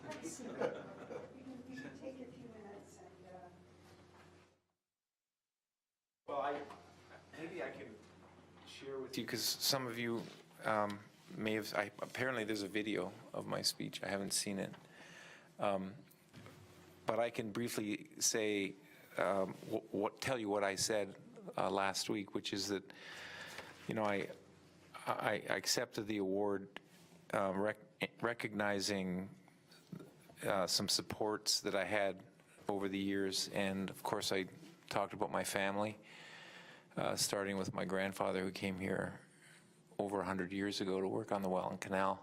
Let's see. We can take a few minutes and. Well, maybe I can share with you, because some of you may have, apparently there's a video of my speech. I haven't seen it. But I can briefly say, tell you what I said last week, which is that, you know, I accepted the award recognizing some supports that I had over the years. And of course, I talked about my family, starting with my grandfather who came here over 100 years ago to work on the Welland Canal.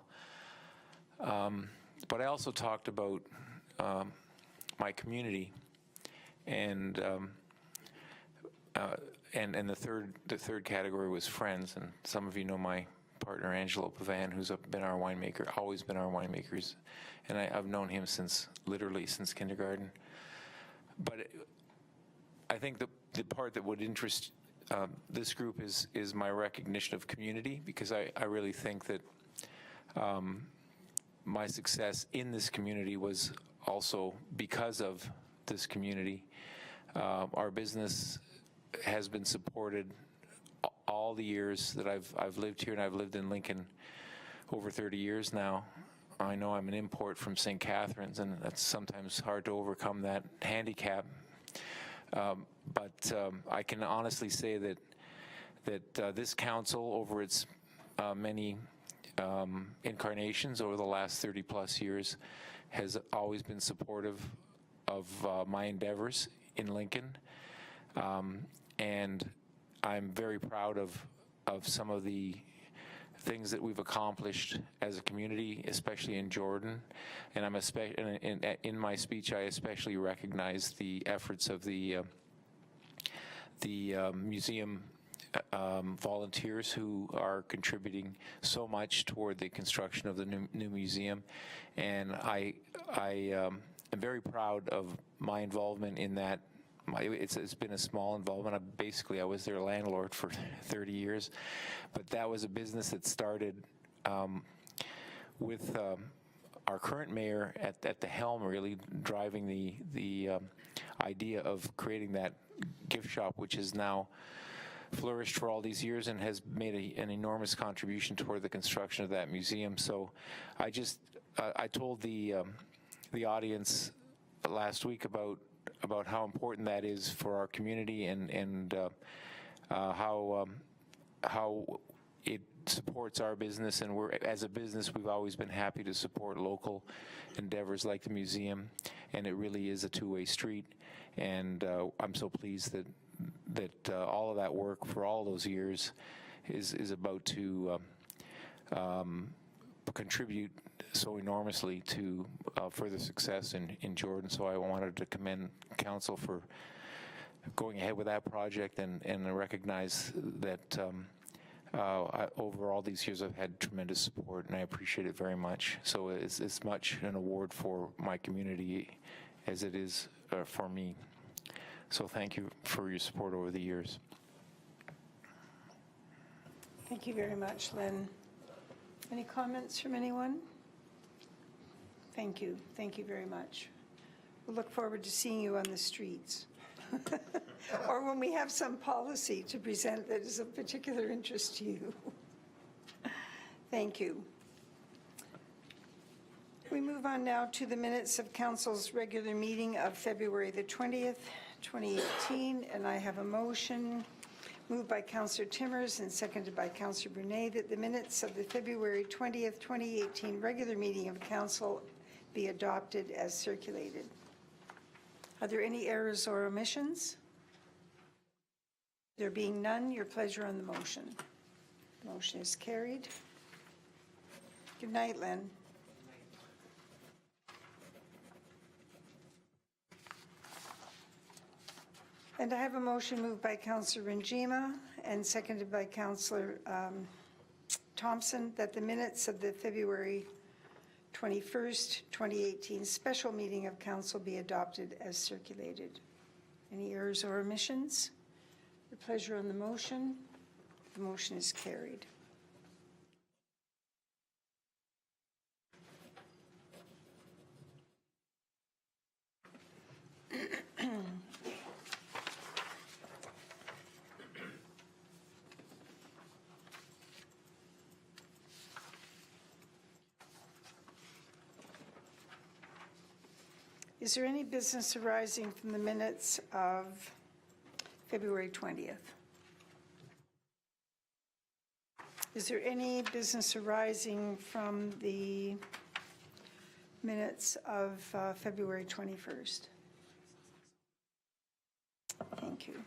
But I also talked about my community, and the third category was friends. And some of you know my partner Angelo Pavan, who's been our winemaker, always been our winemakers, and I've known him literally since kindergarten. But I think the part that would interest this group is my recognition of community, because I really think that my success in this community was also because of this community. Our business has been supported all the years that I've lived here, and I've lived in Lincoln over 30 years now. I know I'm an import from St. Catharines, and that's sometimes hard to overcome that handicap. But I can honestly say that this council, over its many incarnations over the last 30+ years, has always been supportive of my endeavors in Lincoln. And I'm very proud of some of the things that we've accomplished as a community, especially in Jordan. And in my speech, I especially recognize the efforts of the museum volunteers who are contributing so much toward the construction of the new museum. And I am very proud of my involvement in that. It's been a small involvement. I was their landlord for 30 years, but that was a business that started with our current mayor at the helm, really driving the idea of creating that gift shop, which has now flourished for all these years and has made an enormous contribution toward the construction of that museum. So I told the audience last week about how important that is for our community, and how it supports our business. And as a business, we've always been happy to support local endeavors like the museum, and it really is a two-way street. And I'm so pleased that all of that work for all those years is about to contribute so enormously to further success in Jordan. So I wanted to commend council for going ahead with that project, and recognize that over all these years I've had tremendous support, and I appreciate it very much. So it's as much an award for my community as it is for me. So thank you for your support over the years. Thank you very much, Lynn. Any comments from anyone? Thank you. Thank you very much. We'll look forward to seeing you on the streets. Or when we have some policy to present that is of particular interest to you. Thank you. We move on now to the minutes of Council's regular meeting of February the 20th, 2018, and I have a motion moved by Councillor Timmers and seconded by Councillor Brunet that the minutes of the February 20th, 2018 regular meeting of Council be adopted as circulated. Are there any errors or omissions? There being none, your pleasure on the motion. The motion is carried. Good night, Lynn. And I have a motion moved by Councillor Ranjima and seconded by Councillor Thompson that the minutes of the February 21st, 2018 special meeting of Council be adopted as circulated. Any errors or omissions? Your pleasure on the motion. The motion is carried. Is there any business arising from the minutes of February 20th? Is there any business arising from the minutes of February 21st? Thank you.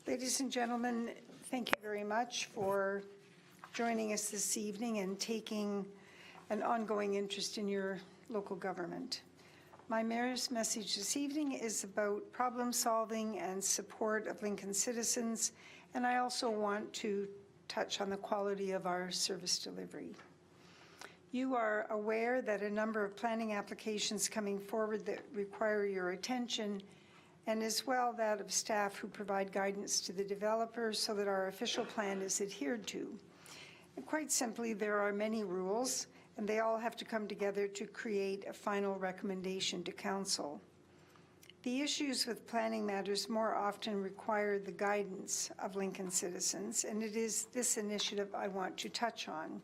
Ladies and gentlemen, thank you very much for joining us this evening and taking an ongoing interest in your local government. My mayor's message this evening is about problem solving and support of Lincoln citizens, and I also want to touch on the quality of our service delivery. You are aware that a number of planning applications coming forward that require your attention, and as well that of staff who provide guidance to the developer so that our official plan is adhered to. And quite simply, there are many rules, and they all have to come together to create a final recommendation to council. The issues with planning matters more often require the guidance of Lincoln citizens, and it is this initiative I want to touch on.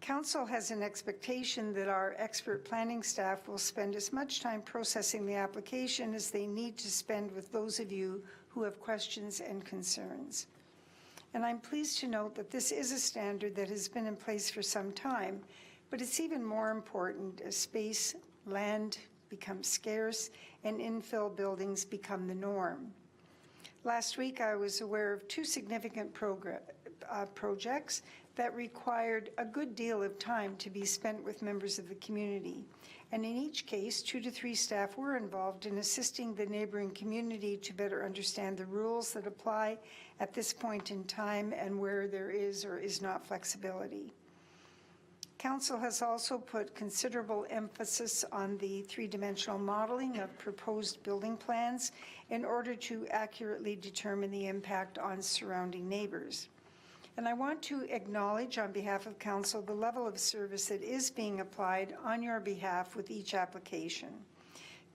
Council has an expectation that our expert planning staff will spend as much time processing the application as they need to spend with those of you who have questions and concerns. And I'm pleased to note that this is a standard that has been in place for some time, but it's even more important as space, land becomes scarce, and infill buildings become the norm. Last week, I was aware of two significant projects that required a good deal of time to be spent with members of the community. And in each case, 2 to 3 staff were involved in assisting the neighboring community to better understand the rules that apply at this point in time and where there is or is not flexibility. Council has also put considerable emphasis on the 3-dimensional modeling of proposed building plans in order to accurately determine the impact on surrounding neighbors. And I want to acknowledge on behalf of Council the level of service that is being applied on your behalf with each application.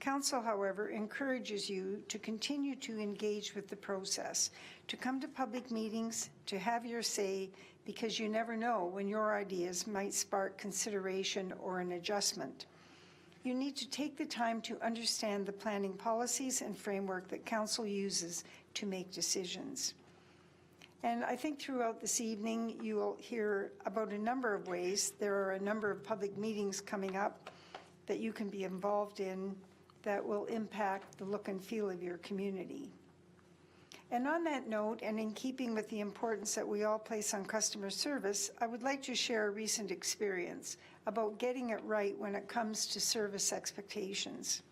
Council, however, encourages you to continue to engage with the process, to come to public meetings, to have your say, because you never know when your ideas might spark consideration or an adjustment. You need to take the time to understand the planning policies and framework that Council uses to make decisions. And I think throughout this evening, you will hear about a number of ways. There are a number of public meetings coming up that you can be involved in that will impact the look and feel of your community. And on that note, and in keeping with the importance that we all place on customer service, I would like to share a recent experience about getting it right when it comes to service expectations.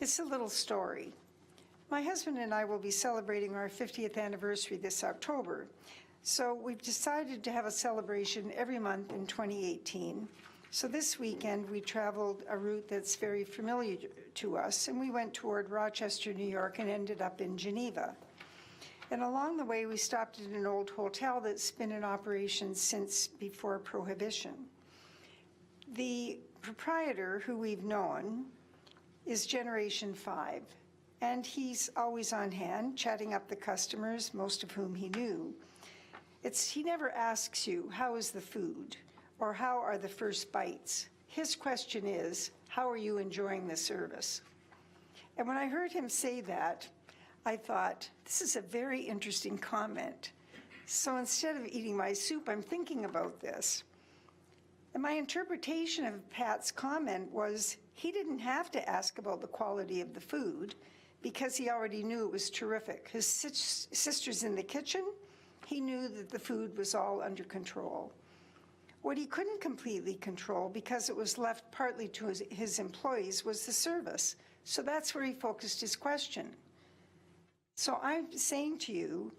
It's a little story. My husband and I will be celebrating our 50th anniversary this October, so we've decided to have a celebration every month in 2018. So this weekend we traveled a route that's very familiar to us, and we went toward Rochester, New York, and ended up in Geneva. And along the way we stopped at an old hotel that's been in operation since before Prohibition. The proprietor, who we've known, is Generation 5. And he's always on hand, chatting up the customers, most of whom he knew. He never asks you, how is the food? Or how are the first bites? His question is, how are you enjoying the service? And when I heard him say that, I thought, this is a very interesting comment. So instead of eating my soup, I'm thinking about this. And my interpretation of Pat's comment was, he didn't have to ask about the quality of the food, because he already knew it was terrific. His sister's in the kitchen. He knew that the food was all under control. What he couldn't completely control, because it was left partly to his employees, was the service. So that's where he focused his question. So I'm saying to you,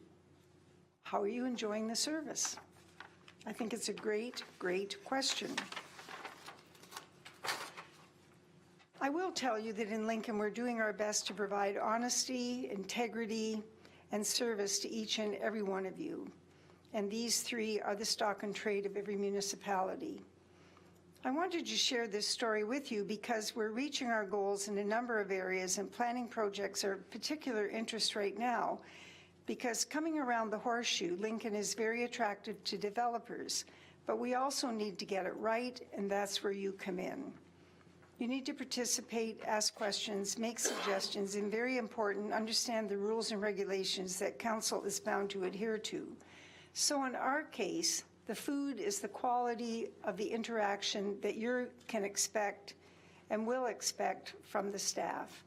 how are you enjoying the service? I think it's a great, great question. I will tell you that in Lincoln, we're doing our best to provide honesty, integrity, and service to each and every one of you. and these 3 are the stock and trade of every municipality. I wanted to share this story with you because we're reaching our goals in a number of areas, and planning projects are of particular interest right now because coming around the horseshoe, Lincoln is very attractive to developers, but we also need to get it right, and that's where you come in. You need to participate, ask questions, make suggestions, and very important, understand the rules and regulations that council is bound to adhere to. So in our case, the food is the quality of the interaction that you can expect and will expect from the staff.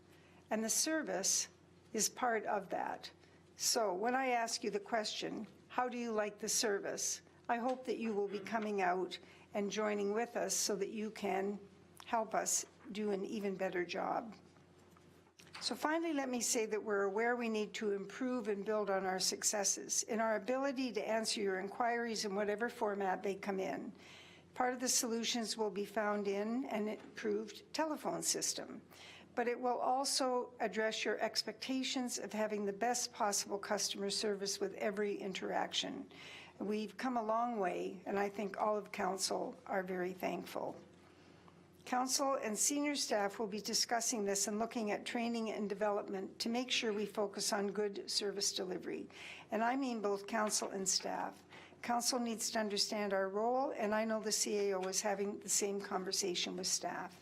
And the service is part of that. So when I ask you the question, how do you like the service? I hope that you will be coming out and joining with us so that you can help us do an even better job. So finally, let me say that we're aware we need to improve and build on our successes in our ability to answer your inquiries in whatever format they come in. Part of the solutions will be found in an improved telephone system, but it will also address your expectations of having the best possible customer service with every interaction. We've come a long way, and I think all of council are very thankful. Council and senior staff will be discussing this and looking at training and development to make sure we focus on good service delivery. And I mean both council and staff. Council needs to understand our role, and I know the CAO is having the same conversation with staff.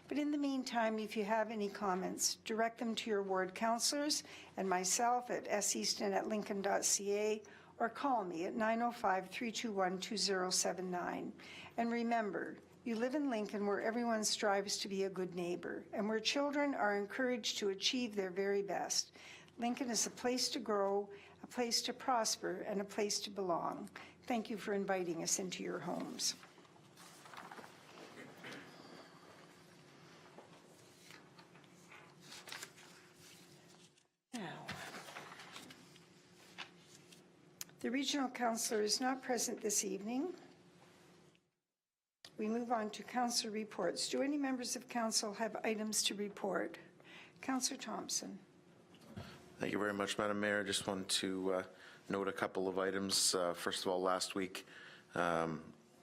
But in the meantime, if you have any comments, direct them to your ward councillors and myself at seaston@lincoln.ca, or call me at 905-321-2079. And remember, you live in Lincoln, where everyone strives to be a good neighbor and where children are encouraged to achieve their very best. Lincoln is a place to grow, a place to prosper, and a place to belong. Thank you for inviting us into your homes. Now, the regional councillor is not present this evening. We move on to council reports. Do any members of council have items to report? Councillor Thompson. Thank you very much, Madam Mayor. I just want to note a couple of items. First of all, last week,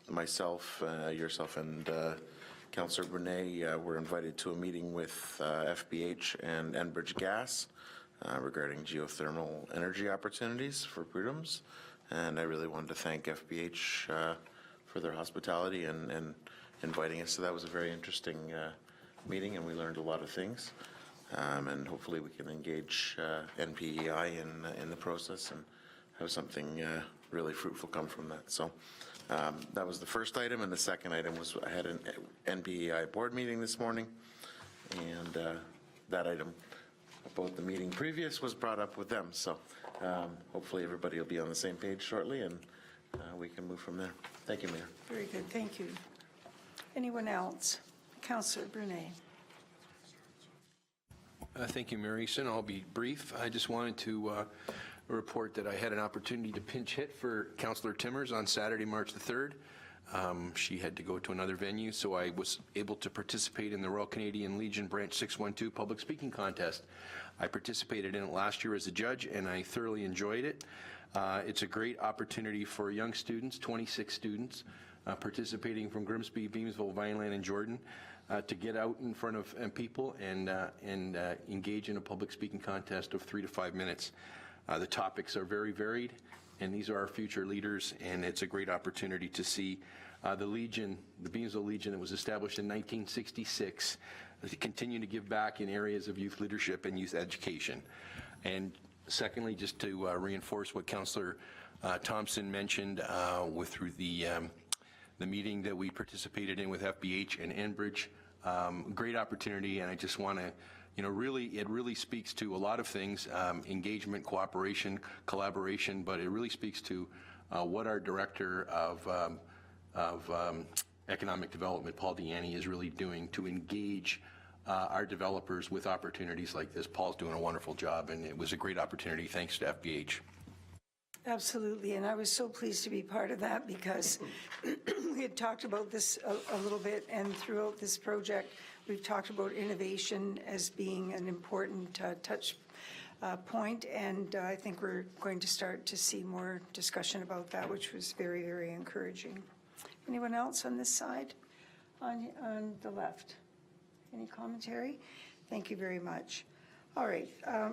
myself, yourself, and Councillor Brunet were invited to a meeting with FBH and Enbridge Gas regarding geothermal energy opportunities for Prudhome's. And I really wanted to thank FBH for their hospitality and inviting us. So that was a very interesting meeting, and we learned a lot of things. And hopefully we can engage NPEI in the process and have something really fruitful come from that. So that was the first item, and the second item was I had an NPEI board meeting this morning, and that item about the meeting previous was brought up with them. So hopefully everybody will be on the same page shortly, and we can move from there. Thank you, Mayor. Very good, thank you. Anyone else? Councillor Brunet. Thank you, Mary Easton. I'll be brief. I just wanted to report that I had an opportunity to pinch hit for Councillor Timmers on Saturday, March the 3rd. She had to go to another venue, so I was able to participate in the Royal Canadian Legion Branch 612 public speaking contest. I participated in it last year as a judge, and I thoroughly enjoyed it. It's a great opportunity for young students, 26 students, participating from Grimsby, Beamsville, Vineland, and Jordan, to get out in front of people and engage in a public speaking contest of 3 to 5 minutes. The topics are very varied, and these are our future leaders, and it's a great opportunity to see the Legion, the Beamsville Legion that was established in 1966, to continue to give back in areas of youth leadership and youth education. And secondly, just to reinforce what Councillor Thompson mentioned through the meeting that we participated in with FBH and Enbridge, great opportunity, and I just want to, it really speaks to a lot of things, engagement, cooperation, collaboration, but it really speaks to what our Director of Economic Development, Paul Deaney, is really doing to engage our developers with opportunities like this. Paul's doing a wonderful job, and it was a great opportunity thanks to FBH. Absolutely, and I was so pleased to be part of that because we had talked about this a little bit, and throughout this project we've talked about innovation as being an important touch point, and I think we're going to start to see more discussion about that, which was very, very encouraging. Anyone else on this side? On the left? Any commentary? Thank you very much. All right,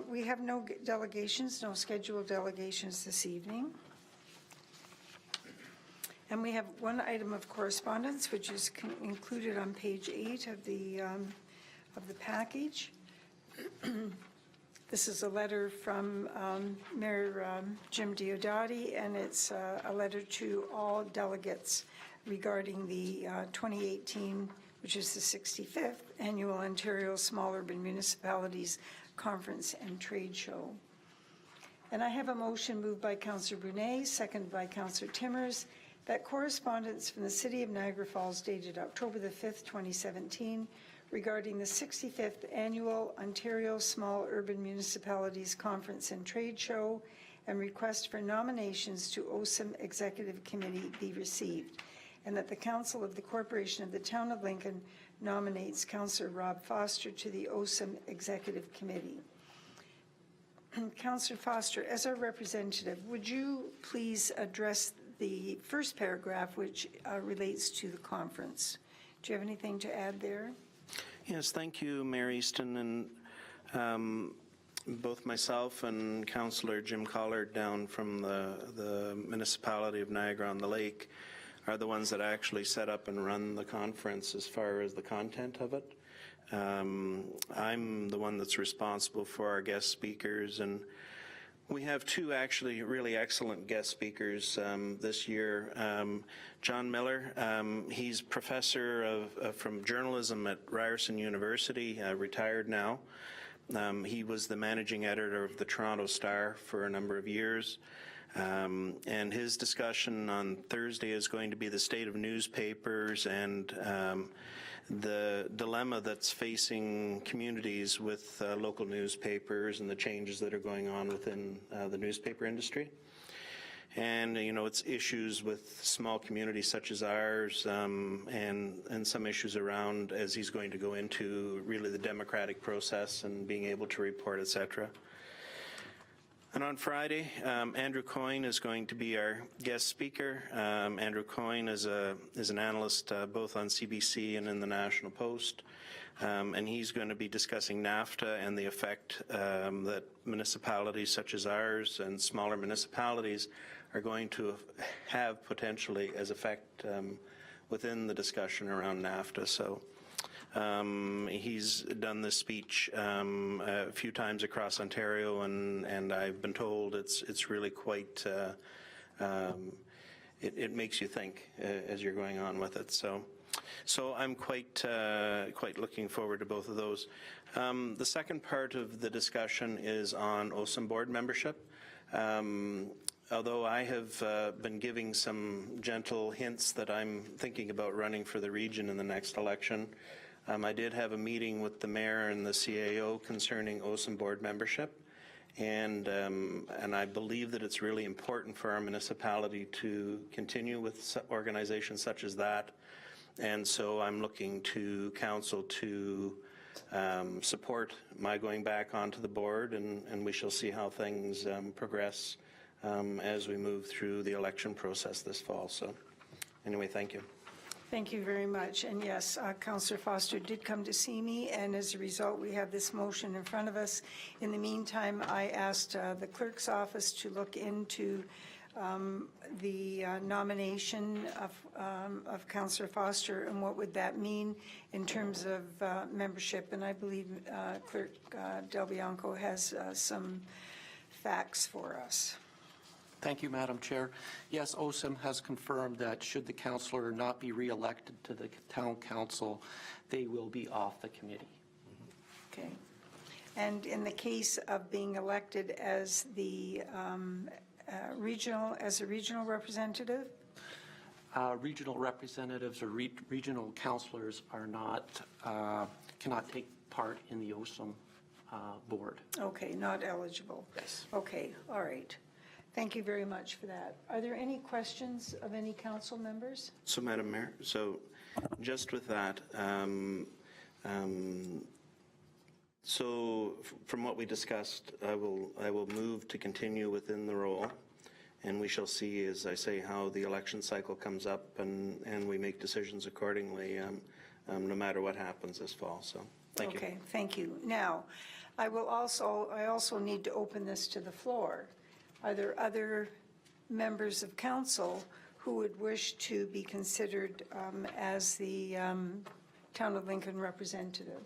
we have no delegations, no scheduled delegations this evening. And we have one item of correspondence, which is included on page 8 of the package. This is a letter from Mayor Jim Diodati, and it's a letter to all delegates regarding the 2018, which is the 65th Annual Ontario Small Urban Municipalities Conference and Trade Show. And I have a motion moved by Councillor Brunet, seconded by Councillor Timmers, that correspondence from the City of Niagara Falls dated October the 5th, 2017, regarding the 65th Annual Ontario Small Urban Municipalities Conference and Trade Show and request for nominations to OSIM Executive Committee be received, and that the Council of the Corporation of the Town of Lincoln nominates Councillor Rob Foster to the OSIM Executive Committee. Councillor Foster, as our representative, would you please address the first paragraph, which relates to the conference? Do you have anything to add there? Yes, thank you, Mayor Easton, and both myself and Councillor Jim Collard down from the municipality of Niagara-on-the-Lake are the ones that actually set up and run the conference as far as the content of it. I'm the one that's responsible for our guest speakers, and we have two actually really excellent guest speakers this year. John Miller, he's professor from journalism at Ryerson University, retired now. He was the managing editor of the Toronto Star for a number of years. And his discussion on Thursday is going to be the state of newspapers and the dilemma that's facing communities with local newspapers and the changes that are going on within the newspaper industry. And, you know, it's issues with small communities such as ours and some issues around, as he's going to go into, really the democratic process and being able to report, etc. And on Friday, Andrew Coyne is going to be our guest speaker. Andrew Coyne is an analyst both on CBC and in the National Post, and he's going to be discussing NAFTA and the effect that municipalities such as ours and smaller municipalities are going to have potentially as effect within the discussion around NAFTA. So he's done this speech a few times across Ontario, and I've been told it's really quite, it makes you think as you're going on with it. So I'm quite looking forward to both of those. The second part of the discussion is on OSIM board membership. Although I have been giving some gentle hints that I'm thinking about running for the region in the next election, I did have a meeting with the mayor and the CAO concerning OSIM board membership, and I believe that it's really important for our municipality to continue with organizations such as that, and so I'm looking to council to support my going back onto the board, and we shall see how things progress as we move through the election process this fall. So anyway, thank you. Thank you very much. And yes, Councillor Foster did come to see me, and as a result, we have this motion in front of us. In the meantime, I asked the clerk's office to look into the nomination of Councillor Foster and what would that mean in terms of membership. And I believe Clerk Del Bianco has some facts for us. Thank you, Madam Chair. Yes, OSIM has confirmed that should the councillor not be re-elected to the town council, they will be off the committee. Okay. And in the case of being elected as the a regional representative? Regional representatives or regional councillors are not, cannot take part in the OSIM board. Okay, not eligible. Yes. Okay, all right. Thank you very much for that. Are there any questions of any council members? So, Madam Mayor, so just with that, So from what we discussed, I will move to continue within the role, and we shall see, as I say, how the election cycle comes up, and we make decisions accordingly, no matter what happens this fall. So thank you. Okay, thank you. Now, I also need to open this to the floor. Are there other members of council who would wish to be considered as the Town of Lincoln representative?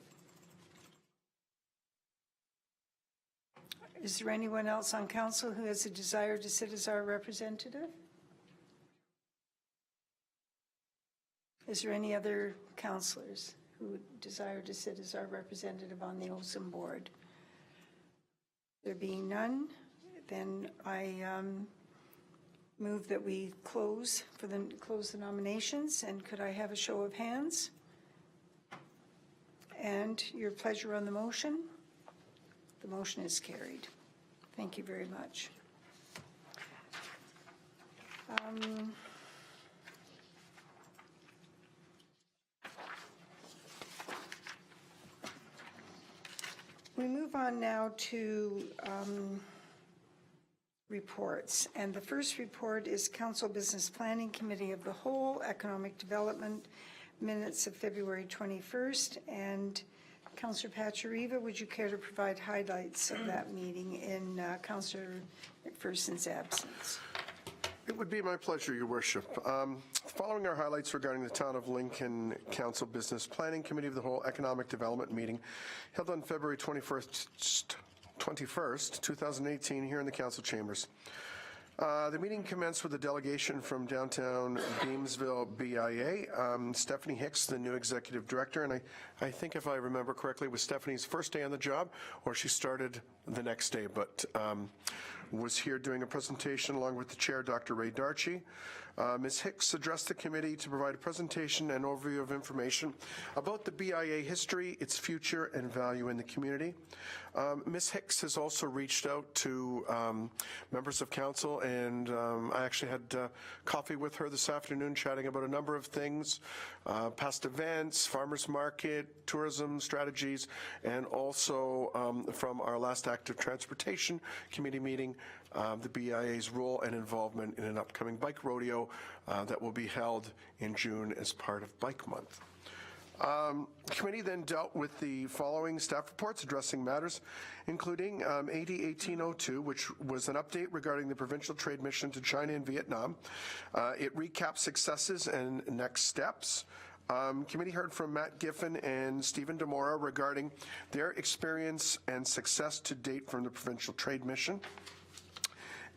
Is there anyone else on council who has a desire to sit as our representative? Is there any other councilors who would desire to sit as our representative on the OSIM board? There being none, then I move that we close the nominations, and could I have a show of hands? And your pleasure on the motion? The motion is carried. Thank you very much. We move on now to reports, and the first report is Council Business Planning Committee of the Whole, Economic Development, minutes of February 21st, and Councillor Pachariva, would you care to provide highlights of that meeting in Councillor McPherson's absence? It would be my pleasure, Your Worship. Following our highlights regarding the Town of Lincoln Council Business Planning Committee of the Whole Economic Development meeting held on February 21st, 2018, here in the council chambers. The meeting commenced with a delegation from downtown Beamsville BIA. Stephanie Hicks, the new executive director, and I think if I remember correctly, it was Stephanie's first day on the job, or she started the next day, but was here doing a presentation along with the chair, Dr. Ray Darchie. Ms. Hicks addressed the committee to provide a presentation and overview of information about the BIA history, its future, and value in the community. Ms. Hicks has also reached out to members of council, and I actually had coffee with her this afternoon chatting about a number of things, past events, farmers market, tourism strategies, and also from our last active transportation committee meeting, the BIA's role and involvement in an upcoming bike rodeo that will be held in June as part of Bike Month. The committee then dealt with the following staff reports addressing matters, including AD 1802, which was an update regarding the provincial trade mission to China and Vietnam. It recaps successes and next steps. Committee heard from Matt Giffen and Stephen Demora regarding their experience and success to date from the provincial trade mission.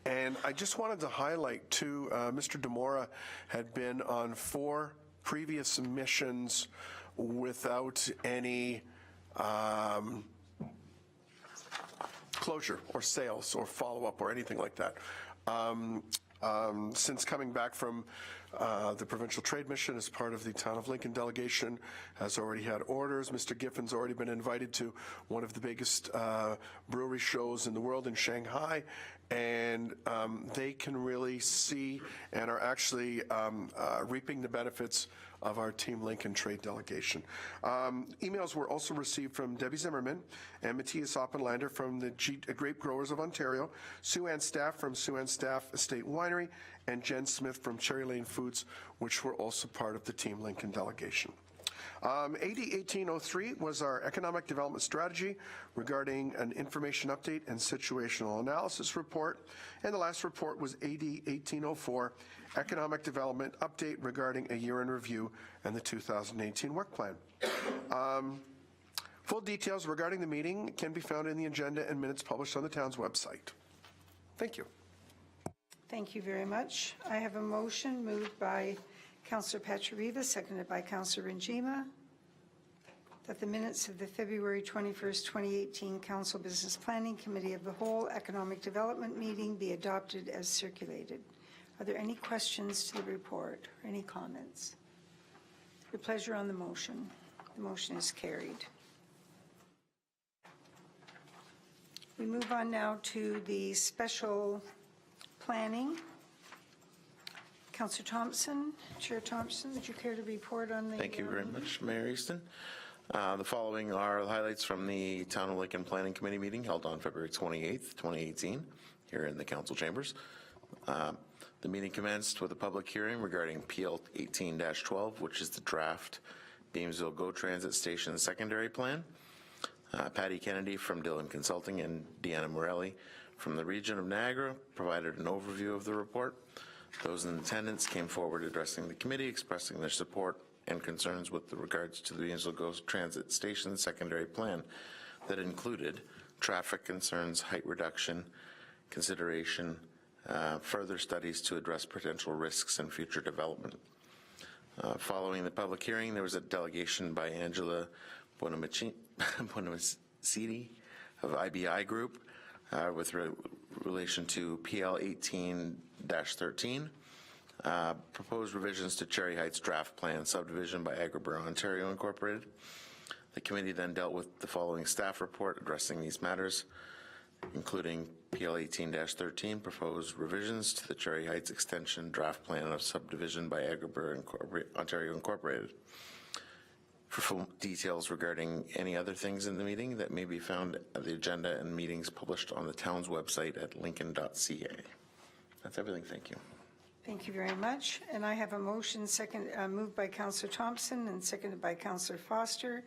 And I just wanted to highlight, too, Mr. Demora had been on 4 previous missions without any closure or sales or follow-up or anything like that. Since coming back from the provincial trade mission as part of the Town of Lincoln delegation, has already had orders. Mr. Giffen's already been invited to one of the biggest brewery shows in the world in Shanghai, and they can really see and are actually reaping the benefits of our Team Lincoln trade delegation. Emails were also received from Debbie Zimmerman and Matthias Oppenlander from the Grape Growers of Ontario, Sue Ann Staff from Sue Ann Staff Estate Winery, and Jen Smith from Cherry Lane Foods, which were also part of the Team Lincoln delegation. AD 1803 was our economic development strategy regarding an information update and situational analysis report. And the last report was AD 1804, economic development update regarding a year in review and the 2018 work plan. Full details regarding the meeting can be found in the agenda and minutes published on the town's website. Thank you. Thank you very much. I have a motion moved by Councillor Pachariva, seconded by Councillor Rinjima, that the minutes of the February 21st, 2018 Council Business Planning Committee of the Whole Economic Development meeting be adopted as circulated. Are there any questions to the report or any comments? Your pleasure on the motion. The motion is carried. We move on now to the special planning. Councillor Thompson, Chair Thompson, would you care to report on the... Thank you very much, Mayor Easton. The following are the highlights from the Town of Lincoln Planning Committee meeting held on February 28th, 2018, here in the council chambers. The meeting commenced with a public hearing regarding PL 18-12, which is the draft Beamsville GO Transit Station secondary plan. Patty Kennedy from Dillon Consulting and Deanna Morelli from the region of Niagara provided an overview of the report. Those in attendance came forward addressing the committee, expressing their support and concerns with regards to the Beamsville GO Transit Station secondary plan that included traffic concerns, height reduction, consideration, further studies to address potential risks and future development. Following the public hearing, there was a delegation by Angela Bonamacini of IBI Group with relation to PL 18-13, proposed revisions to Cherry Heights draft plan subdivision by Agrabah, Ontario Incorporated. The committee then dealt with the following staff report addressing these matters, including PL 18-13, proposed revisions to the Cherry Heights extension draft plan of subdivision by Agrabah, Ontario Incorporated. For full details regarding any other things in the meeting that may be found at the agenda and meetings published on the town's website at lincoln.ca. That's everything. Thank you. Thank you very much. And I have a motion moved by Councillor Thompson and seconded by Councillor Foster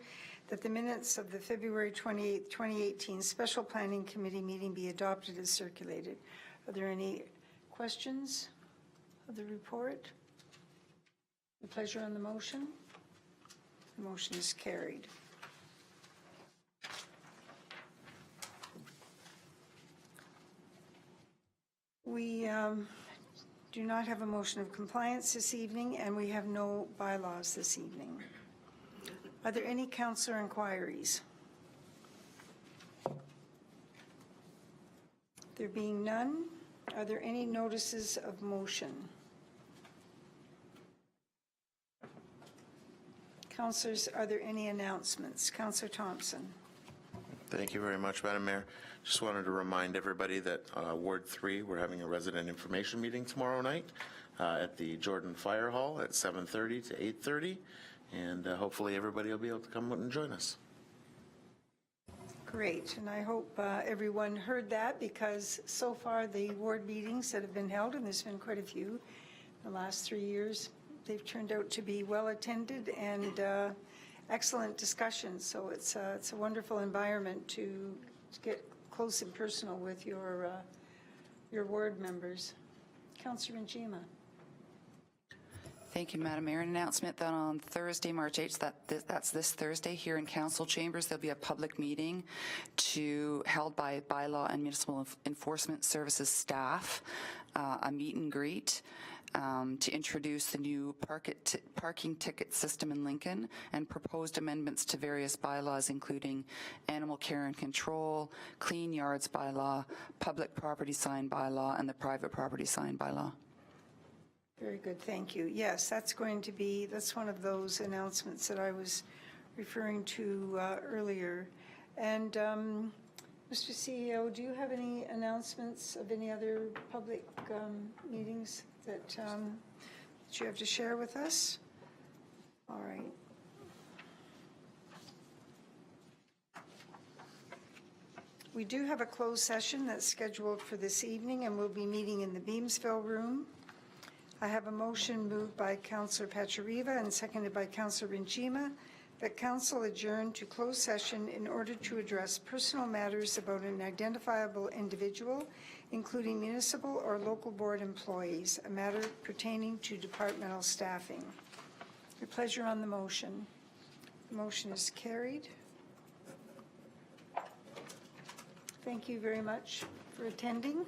that the minutes of the February 28, 2018 Special Planning Committee meeting be adopted as circulated. Are there any questions of the report? The pleasure on the motion? The motion is carried. We do not have a motion of compliance this evening, and we have no bylaws this evening. Are there any councillor inquiries? There being none, are there any notices of motion? Councillors, are there any announcements? Councillor Thompson. Thank you very much, Madam Mayor. Just wanted to remind everybody that Ward 3, we're having a resident information meeting tomorrow night at the Jordan Fire Hall at 7:30 to 8:30, and hopefully everybody will be able to come out and join us. Great, and I hope everyone heard that, because so far the ward meetings that have been held, and there's been quite a few in the last 3 years, they've turned out to be well attended and excellent discussions. So it's a wonderful environment to get close and personal with your ward members. Councillor Njima. Thank you, Madam Mayor. An announcement that on Thursday, March 8th, that's this Thursday, here in council chambers, there'll be a public meeting held by Bylaw and Municipal Enforcement Services staff, a meet and greet to introduce the new parking ticket system in Lincoln and proposed amendments to various bylaws, including animal care and control, clean yards bylaw, public property sign bylaw, and the private property sign bylaw. Very good, thank you. Yes, that's one of those announcements that I was referring to earlier. And Mr. CEO, do you have any announcements of any other public meetings that you have to share with us? All right. We do have a closed session that's scheduled for this evening, and we'll be meeting in the Beamsville room. I have a motion moved by Councillor Pachariva and seconded by Councillor Njima that council adjourn to closed session in order to address personal matters about an identifiable individual, including municipal or local board employees, a matter pertaining to departmental staffing. Your pleasure on the motion. The motion is carried. Thank you very much for attending.